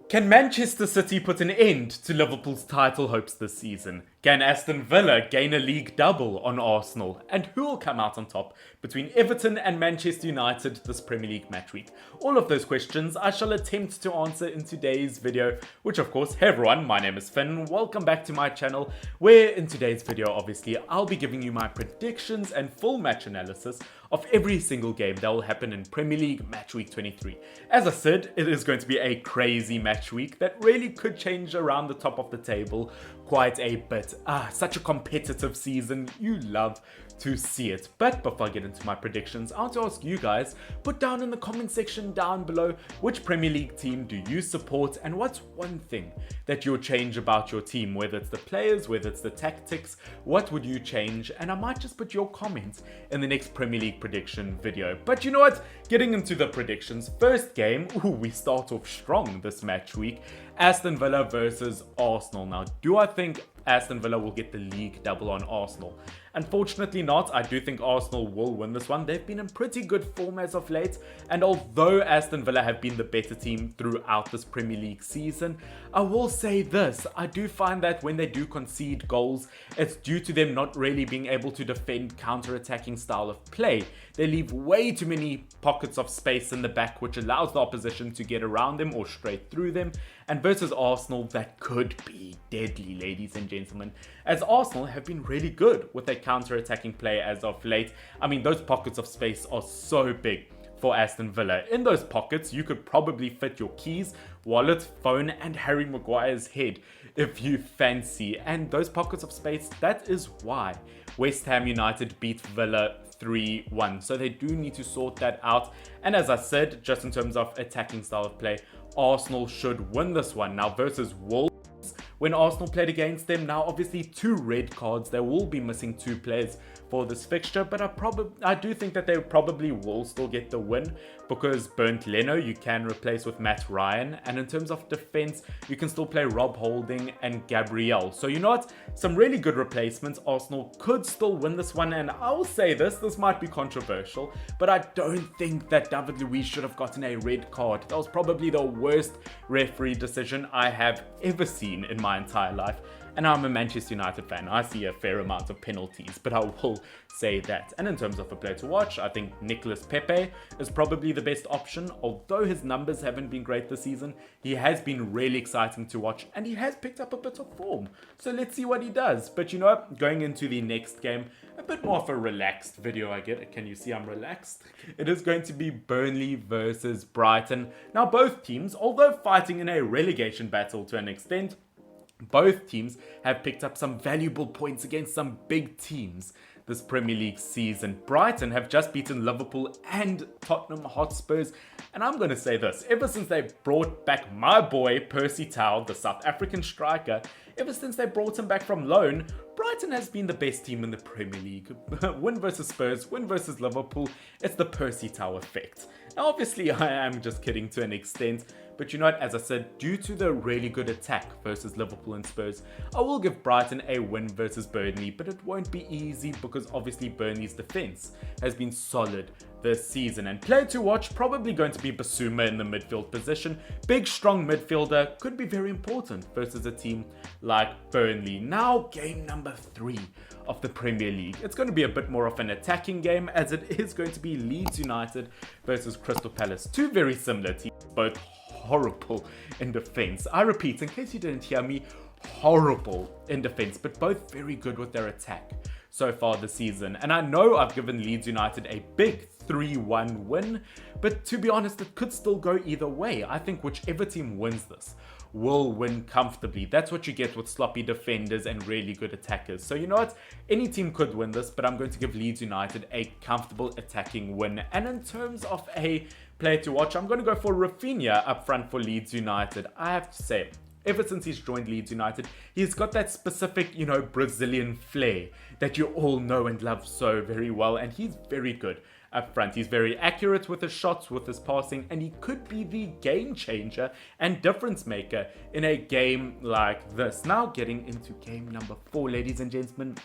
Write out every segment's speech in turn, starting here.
Can Manchester City put an end to Liverpool's title hopes this season? Can Aston Villa gain a league double on Arsenal? And who will come out on top between Everton and Manchester United this Premier League match week? All of those questions I shall attempt to answer in today's video, which of course, hey everyone, my name is Finn. Welcome back to my channel, where in today's video, obviously, I'll be giving you my predictions and full match analysis of every single game that will happen in Premier League Match Week 23. As I said, it is going to be a crazy match week that really could change around the top of the table quite a bit. Such a competitive season, you love to see it. But before I get into my predictions, I want to ask you guys, put down in the comment section down below, which Premier League team do you support and what's one thing that you'll change about your team, whether it's the players, whether it's the tactics, what would you change? And I might just put your comments in the next Premier League prediction video. But you know what, getting into the predictions, first game, we start off strong this match week, Aston Villa versus Arsenal. Now, do I think Aston Villa will get the league double on Arsenal? Unfortunately not. I do think Arsenal will win this one. They've been in pretty good form as of late, and although Aston Villa have been the better team throughout this Premier League season, I will say this, I do find that when they do concede goals, it's due to them not really being able to defend counter-attacking style of play. They leave way too many pockets of space in the back, which allows the opposition to get around them or straight through them. And versus Arsenal, that could be deadly, ladies and gentlemen, as Arsenal have been really good with their counter-attacking play as of late. I mean, those pockets of space are so big for Aston Villa. In those pockets, you could probably fit your keys, wallet, phone, and Harry Maguire's head if you fancy. And those pockets of space, that is why West Ham United beat Villa 3-1. So they do need to sort that out. And as I said, just in terms of attacking style of play, Arsenal should win this one. Now versus Wolves, when Arsenal played against them, now obviously 2 red cards, they will be missing 2 players for this fixture, but I do think that they probably will still get the win, because Bernd Leno you can replace with Matt Ryan, and in terms of defense you can still play Rob Holding and Gabriel. So you know what, some really good replacements. Arsenal could still win this one, and I will say this might be controversial, but I don't think that David Luiz should have gotten a red card. That was probably the worst referee decision I have ever seen in my entire life. And I'm a Manchester United fan. I see a fair amount of penalties, but I will say that. And in terms of a player to watch, I think Nicolas Pepe is probably the best option. Although his numbers haven't been great this season, he has been really exciting to watch and he has picked up a bit of form. So let's see what he does. But you know what, going into the next game, a bit more of a relaxed video I get. Can you see I'm relaxed? It is going to be Burnley versus Brighton. Now both teams, although fighting in a relegation battle to an extent, both teams have picked up some valuable points against some big teams this Premier League season. Brighton have just beaten Liverpool and Tottenham Hotspurs. And I'm going to say this, ever since they brought back my boy Percy Tau, the South African striker, ever since they brought him back from loan, Brighton has been the best team in the Premier League. Win versus Spurs, win versus Liverpool, it's the Percy Tau effect. Now obviously I am just kidding to an extent, but you know what, as I said, due to the really good attack versus Liverpool and Spurs, I will give Brighton a win versus Burnley, but it won't be easy because obviously Burnley's defense has been solid this season. And player to watch, probably going to be Basuma in the midfield position. Big, strong midfielder, could be very important versus a team like Burnley. Now, game number 3 of the Premier League. It's going to be a bit more of an attacking game, as it is going to be Leeds United versus Crystal Palace. 2 very similar teams, both horrible in defense. I repeat, in case you didn't hear me, horrible in defense, but both very good with their attack so far this season. And I know I've given Leeds United a big 3-1 win, but to be honest, it could still go either way. I think whichever team wins this will win comfortably. That's what you get with sloppy defenders and really good attackers. So you know what, any team could win this, but I'm going to give Leeds United a comfortable attacking win. And in terms of a player to watch, I'm going to go for Rafinha up front for Leeds United. I have to say, ever since he's joined Leeds United, he's got that specific, Brazilian flair that you all know and love so very well, and he's very good up front. He's very accurate with his shots, with his passing, and he could be the game changer and difference maker in a game like this. Now getting into game number 4, ladies and gentlemen.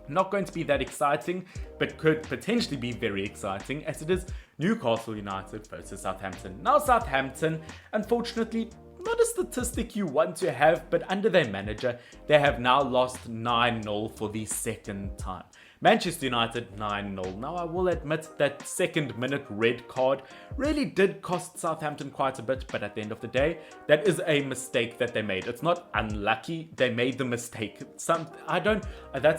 Not going to be that exciting, but could potentially be very exciting, as it is Newcastle United versus Southampton. Now Southampton, unfortunately, not a statistic you want to have, but under their manager, they have now lost 9-0 for the second time. Manchester United 9-0. Now I will admit that second minute red card really did cost Southampton quite a bit, but at the end of the day, that is a mistake that they made. It's not unlucky, they made the mistake. That's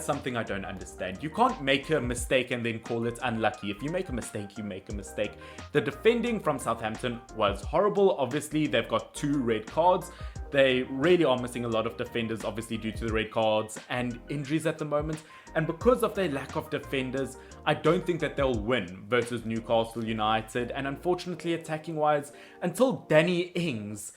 something I don't understand. You can't make a mistake and then call it unlucky. If you make a mistake, you make a mistake. The defending from Southampton was horrible. Obviously, they've got 2 red cards. They really are missing a lot of defenders, obviously due to the red cards and injuries at the moment. And because of their lack of defenders, I don't think that they'll win versus Newcastle United. And unfortunately, attacking-wise, until Danny Ings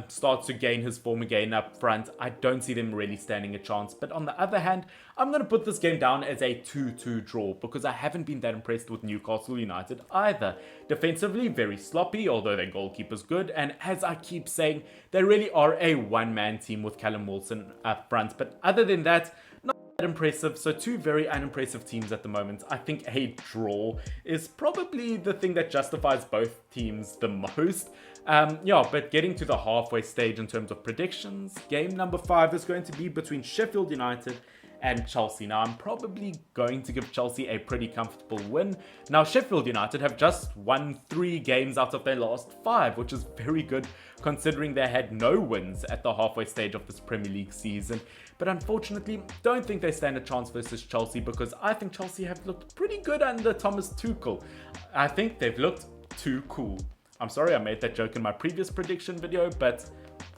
starts to gain his form again up front, I don't see them really standing a chance. But on the other hand, I'm going to put this game down as a 2-2 draw because I haven't been that impressed with Newcastle United either. Defensively, very sloppy, although their goalkeeper's good. And as I keep saying, they really are a one-man team with Callum Wilson up front. But other than that, not that impressive. So 2 very unimpressive teams at the moment. I think a draw is probably the thing that justifies both teams the most. But getting to the halfway stage in terms of predictions, game number 5 is going to be between Sheffield United and Chelsea. Now, I'm probably going to give Chelsea a pretty comfortable win. Now, Sheffield United have just won 3 games out of their last 5, which is very good considering they had no wins at the halfway stage of this Premier League season. But unfortunately, don't think they stand a chance versus Chelsea because I think Chelsea have looked pretty good under Thomas Tuchel. I think they've looked too cool. I'm sorry I made that joke in my previous prediction video, but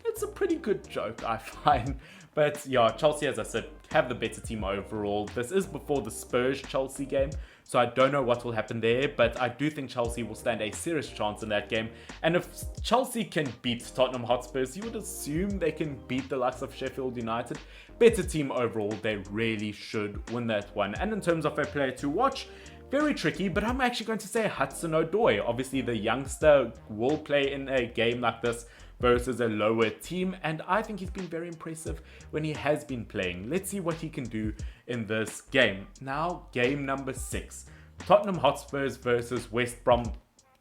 it's a pretty good joke, I find. But yeah, Chelsea, as I said, have the better team overall. This is before the Spurs-Chelsea game, so I don't know what will happen there, but I do think Chelsea will stand a serious chance in that game. And if Chelsea can beat Tottenham Hotspurs, you would assume they can beat the likes of Sheffield United. Better team overall, they really should win that one. And in terms of a player to watch, very tricky, but I'm actually going to say Hudson-Odoi. Obviously, the youngster will play in a game like this versus a lower team, and I think he's been very impressive when he has been playing. Let's see what he can do in this game. Now, game number 6. Tottenham Hotspurs versus West Brom,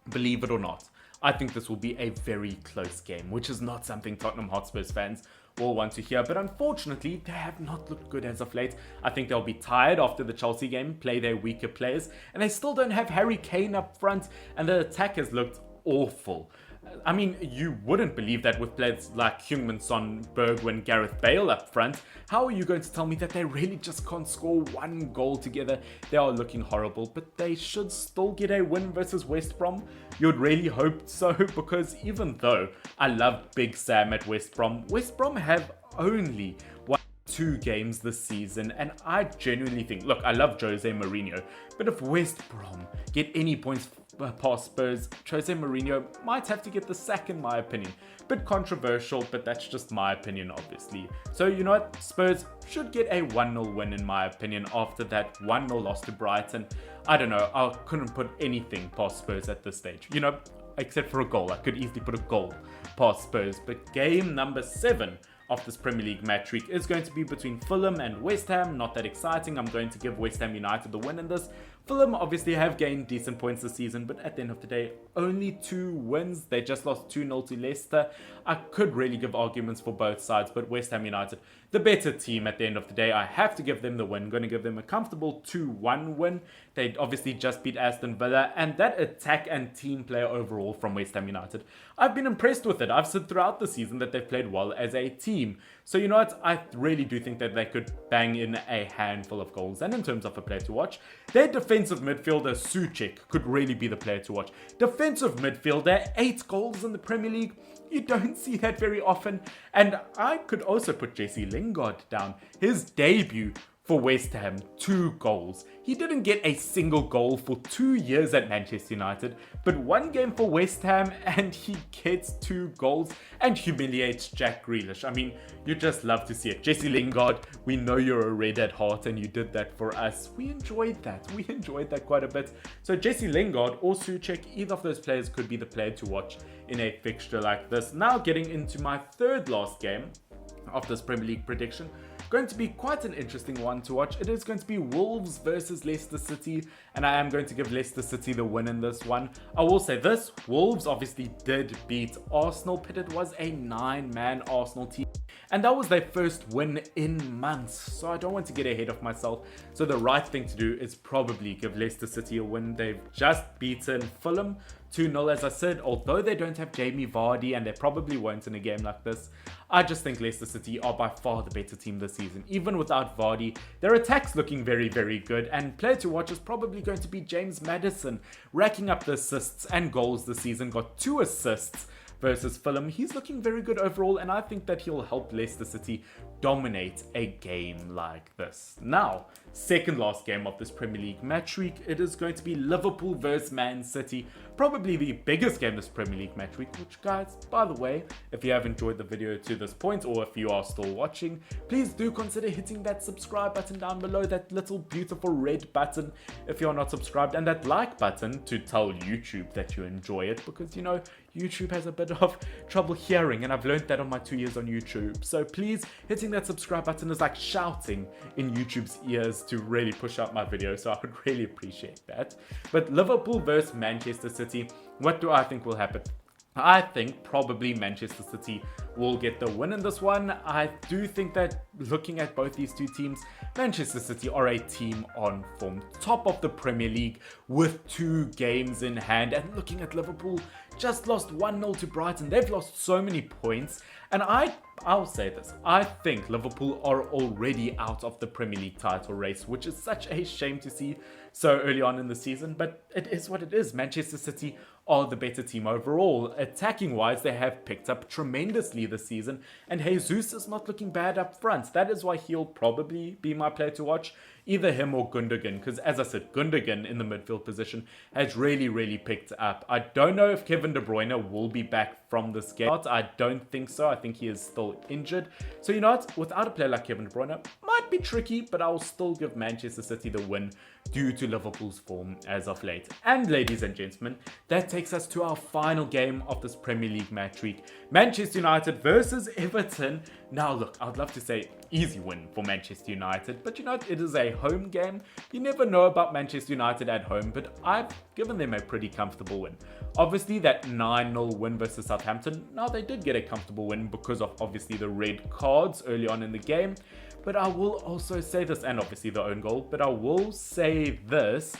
believe it or not. I think this will be a very close game, which is not something Tottenham Hotspurs fans will want to hear. But unfortunately, they have not looked good as of late. I think they'll be tired after the Chelsea game, play their weaker players. And they still don't have Harry Kane up front. And the attack has looked awful. I mean, you wouldn't believe that with players like Heung-min Son, Bergwijn, Gareth Bale up front. How are you going to tell me that they really just can't score 1 goal together? They are looking horrible, but they should still get a win versus West Brom. You'd really hope so, because even though I love Big Sam at West Brom have only won 2 games this season, and I genuinely think, look, I love Jose Mourinho, but if West Brom get any points past Spurs, Jose Mourinho might have to get the sack in my opinion. Bit controversial, but that's just my opinion, obviously. So you know what, Spurs should get a 1-0 win in my opinion after that 1-0 loss to Brighton. I don't know, I couldn't put anything past Spurs at this stage. You know, except for a goal. I could easily put a goal past Spurs. But game number 7 of this Premier League match week is going to be between Fulham and West Ham. Not that exciting. I'm going to give West Ham United the win in this. Fulham obviously have gained decent points this season, but at the end of the day, only 2 wins. They just lost 2-0 to Leicester. I could really give arguments for both sides, but West Ham United, the better team at the end of the day. I have to give them the win. I'm going to give them a comfortable 2-1 win. They obviously just beat Aston Villa, and that attack and team play overall from West Ham United, I've been impressed with it. I've said throughout the season that they've played well as a team. So you know what, I really do think that they could bang in a handful of goals. And in terms of a player to watch, their defensive midfielder Soucek could really be the player to watch. Defensive midfielder, 8 goals in the Premier League. You don't see that very often. And I could also put Jesse Lingard down. His debut for West Ham, 2 goals. He didn't get a single goal for 2 years at Manchester United, but 1 game for West Ham and he gets 2 goals and humiliates Jack Grealish. I mean, you just love to see it. Jesse Lingard, we know you're a red at heart and you did that for us. We enjoyed that. We enjoyed that quite a bit. So Jesse Lingard or Soucek, either of those players could be the player to watch in a fixture like this. Now getting into my third last game of this Premier League prediction, going to be quite an interesting one to watch. It is going to be Wolves versus Leicester City, and I am going to give Leicester City the win in this one. I will say this, Wolves obviously did beat Arsenal, but it was a 9-man Arsenal team, and that was their first win in months, so I don't want to get ahead of myself. So the right thing to do is probably give Leicester City a win. They've just beaten Fulham 2-0, as I said, although they don't have Jamie Vardy, and they probably won't in a game like this. I just think Leicester City are by far the better team this season. Even without Vardy, their attack's looking very, very good, and player to watch is probably going to be James Maddison, racking up the assists and goals this season. Got 2 assists versus Fulham. He's looking very good overall, and I think that he'll help Leicester City dominate a game like this. Now, second last game of this Premier League match week, it is going to be Liverpool versus Man City. Probably the biggest game this Premier League match week, which, guys, by the way, if you have enjoyed the video to this point, or if you are still watching, please do consider hitting that subscribe button down below, that little beautiful red button if you're not subscribed, and that like button to tell YouTube that you enjoy it, because, you know, YouTube has a bit of trouble hearing, and I've learned that on my 2 years on YouTube. So please, hitting that subscribe button is like shouting in YouTube's ears to really push out my video, so I would really appreciate that. But Liverpool versus Manchester City, what do I think will happen? I think probably Manchester City will get the win in this one. I do think that looking at both these two teams, Manchester City are a team on form, top of the Premier League with 2 games in hand. And looking at Liverpool, just lost 1-0 to Brighton. They've lost so many points. And I'll say this, I think Liverpool are already out of the Premier League title race, which is such a shame to see so early on in the season, but it is what it is. Manchester City are the better team overall. Attacking wise, they have picked up tremendously this season, and Jesus is not looking bad up front. That is why he'll probably be my player to watch, either him or Gundogan, because as I said, Gundogan in the midfield position has really picked up. I don't know if Kevin De Bruyne will be back from this game. I don't think so. I think he is still injured. So you know what, without a player like Kevin De Bruyne, might be tricky, but I will still give Manchester City the win due to Liverpool's form as of late. And ladies and gentlemen, that takes us to our final game of this Premier League match week. Manchester United versus Everton. Now look, I'd love to say easy win for Manchester United, but you know, it is a home game. You never know about Manchester United at home, but I've given them a pretty comfortable win. Obviously that 9-0 win versus Southampton, now they did get a comfortable win because of obviously the red cards early on in the game. But I will also say this, and obviously the own goal, but I will say this,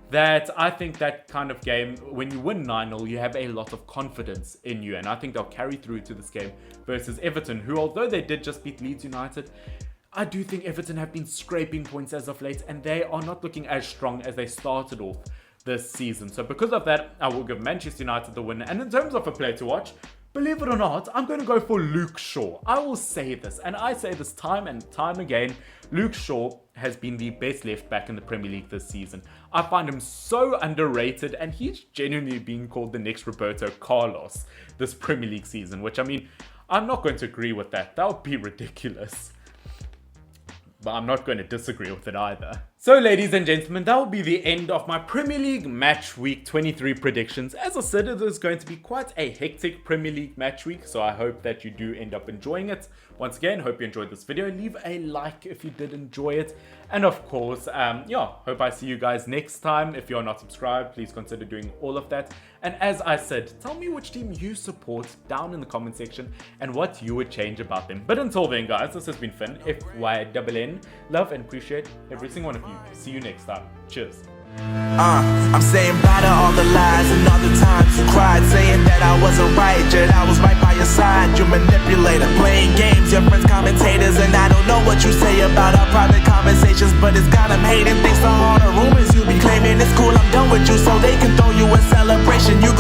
that I think that kind of game, when you win 9-0, you have a lot of confidence in you, and I think they'll carry through to this game versus Everton, who, although they did just beat Leeds United, I do think Everton have been scraping points as of late, and they are not looking as strong as they started off this season. So because of that, I will give Manchester United the win. And in terms of a player to watch, believe it or not, I'm going to go for Luke Shaw. I will say this, and I say this time and time again, Luke Shaw has been the best left back in the Premier League this season. I find him so underrated, and he's genuinely being called the next Roberto Carlos this Premier League season, which, I mean, I'm not going to agree with that. That would be ridiculous. But I'm not going to disagree with it either. So ladies and gentlemen, that will be the end of my Premier League Match Week 23 predictions. As I said, it is going to be quite a hectic Premier League Match Week, so I hope that you do end up enjoying it. Once again, hope you enjoyed this video. Leave a like if you did enjoy it. And of course, hope I see you guys next time. If you're not subscribed, please consider doing all of that. And as I said, tell me which team you support down in the comment section and what you would change about them. But until then, guys, this has been Finn, FYNN. Love and appreciate every single one of you. See you next time. Cheers. I'm saying bye to all the lies and all the times you cried, saying that I wasn't right, yet I was right by your side. You manipulator, playing games, your friends commentators, and I don't know what you say about our private conversations, but it's got them hating. Thanks to all the rumors you be claiming, it's cool, I'm done with you, so they can throw you a celebration. You